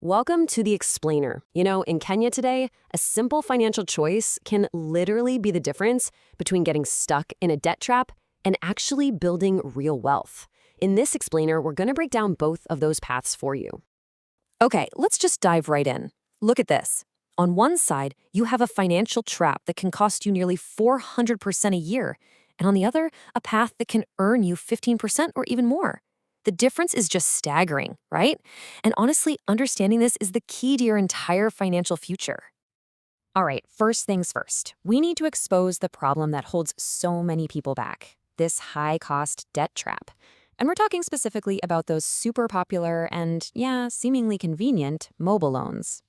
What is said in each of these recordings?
Welcome to the Explainer. In Kenya today, a simple financial choice can literally be the difference between getting stuck in a debt trap and actually building real wealth. In this Explainer, we're going to break down both of those paths for you. Okay, let's just dive right in. Look at this. On one side, you have a financial trap that can cost you nearly 400% a year, and on the other, a path that can earn you 15% or even more. The difference is just staggering, right? And honestly, understanding this is the key to your entire financial future. All right, first things first. We need to expose the problem that holds so many people back, this high-cost debt trap. And we're talking specifically about those super popular and, seemingly convenient mobile loans.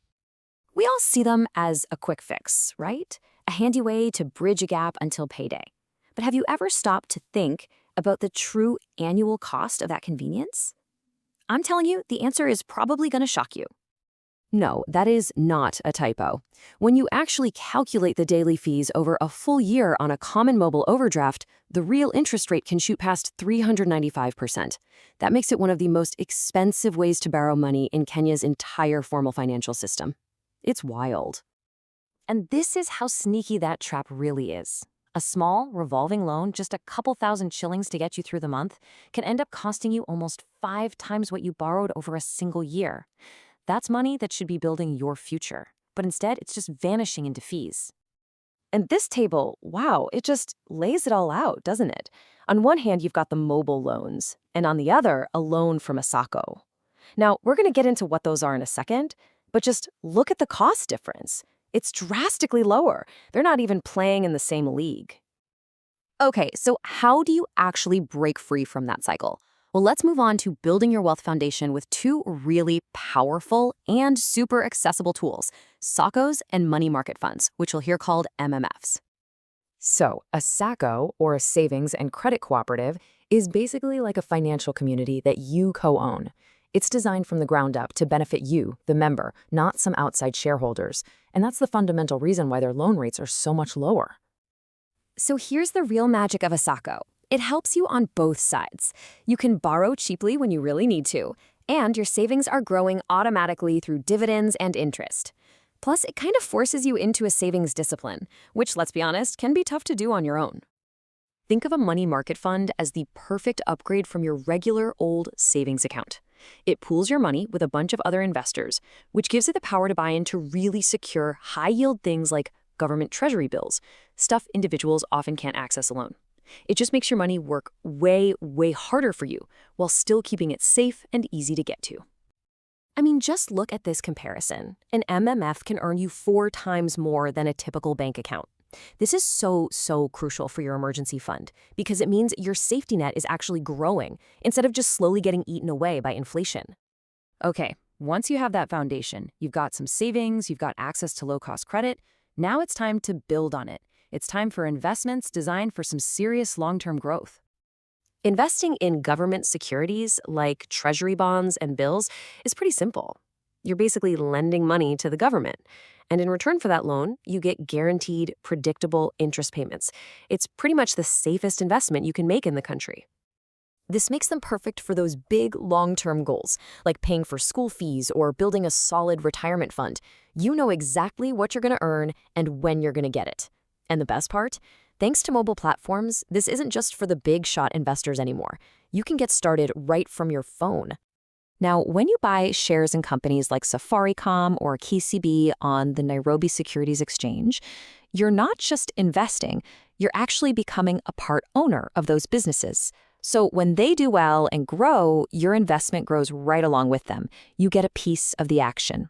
We all see them as a quick fix, right? A handy way to bridge a gap until payday. But have you ever stopped to think about the true annual cost of that convenience? I'm telling you, the answer is probably going to shock you. No, that is not a typo. When you actually calculate the daily fees over a full year on a common mobile overdraft, the real interest rate can shoot past 395%. That makes it one of the most expensive ways to borrow money in Kenya's entire formal financial system. It's wild. And this is how sneaky that trap really is. A small, revolving loan, just a couple thousand shillings to get you through the month, can end up costing you almost 5 times what you borrowed over a single year. That's money that should be building your future, but instead it's just vanishing into fees. And this table, wow, it just lays it all out, doesn't it? On one hand, you've got the mobile loans, and on the other, a loan from a SACCO. Now, we're going to get into what those are in a second, but just look at the cost difference. It's drastically lower. They're not even playing in the same league. Okay, so how do you actually break free from that cycle? Well, let's move on to building your wealth foundation with two really powerful and super accessible tools, SACCOs and money market funds, which you'll hear called MMFs. So, a SACCO, or a savings and credit cooperative, is basically like a financial community that you co-own. It's designed from the ground up to benefit you, the member, not some outside shareholders. And that's the fundamental reason why their loan rates are so much lower. So here's the real magic of a SACCO. It helps you on both sides. You can borrow cheaply when you really need to, and your savings are growing automatically through dividends and interest. Plus, it kind of forces you into a savings discipline, which, let's be honest, can be tough to do on your own. Think of a money market fund as the perfect upgrade from your regular old savings account. It pools your money with a bunch of other investors, which gives it the power to buy into really secure, high-yield things like government treasury bills, stuff individuals often can't access alone. It just makes your money work way, way harder for you, while still keeping it safe and easy to get to. I mean, just look at this comparison. An MMF can earn you 4 times more than a typical bank account. This is so crucial for your emergency fund because it means your safety net is actually growing instead of just slowly getting eaten away by inflation. Okay, once you have that foundation, you've got some savings, you've got access to low-cost credit, now it's time to build on it. It's time for investments designed for some serious long-term growth. Investing in government securities like treasury bonds and bills is pretty simple. You're basically lending money to the government. And in return for that loan, you get guaranteed, predictable interest payments. It's pretty much the safest investment you can make in the country. This makes them perfect for those big, long-term goals, like paying for school fees or building a solid retirement fund. You know exactly what you're going to earn and when you're going to get it. And the best part? Thanks to mobile platforms, this isn't just for the big-shot investors anymore. You can get started right from your phone. Now, when you buy shares in companies like Safaricom or KCB on the Nairobi Securities Exchange, you're not just investing, you're actually becoming a part owner of those businesses. So when they do well and grow, your investment grows right along with them. You get a piece of the action.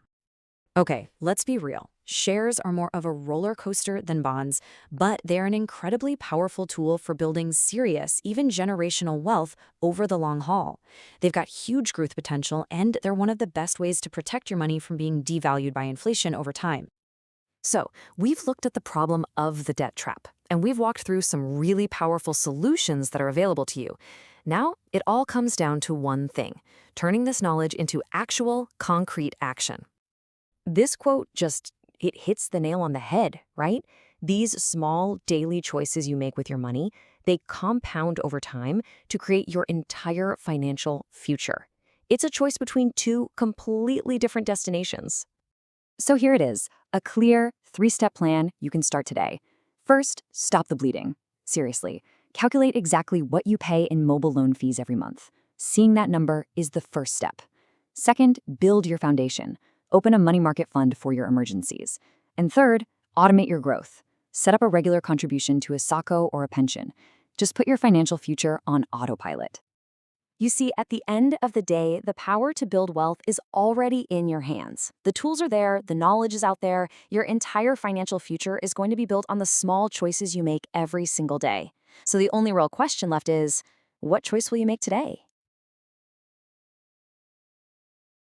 Okay, let's be real. Shares are more of a roller coaster than bonds, but they're an incredibly powerful tool for building serious, even generational wealth over the long haul. They've got huge growth potential, and they're one of the best ways to protect your money from being devalued by inflation over time. So, we've looked at the problem of the debt trap, and we've walked through some really powerful solutions that are available to you. Now, it all comes down to one thing: turning this knowledge into actual, concrete action. This quote it hits the nail on the head, right? These small daily choices you make with your money, they compound over time to create your entire financial future. It's a choice between two completely different destinations. So here it is, a clear, 3-step plan you can start today. First, stop the bleeding. Seriously, calculate exactly what you pay in mobile loan fees every month. Seeing that number is the first step. Second, build your foundation. Open a money market fund for your emergencies. And third, automate your growth. Set up a regular contribution to a SACCO or a pension. Just put your financial future on autopilot. You see, at the end of the day, the power to build wealth is already in your hands. The tools are there, the knowledge is out there. Your entire financial future is going to be built on the small choices you make every single day. So the only real question left is, what choice will you make today?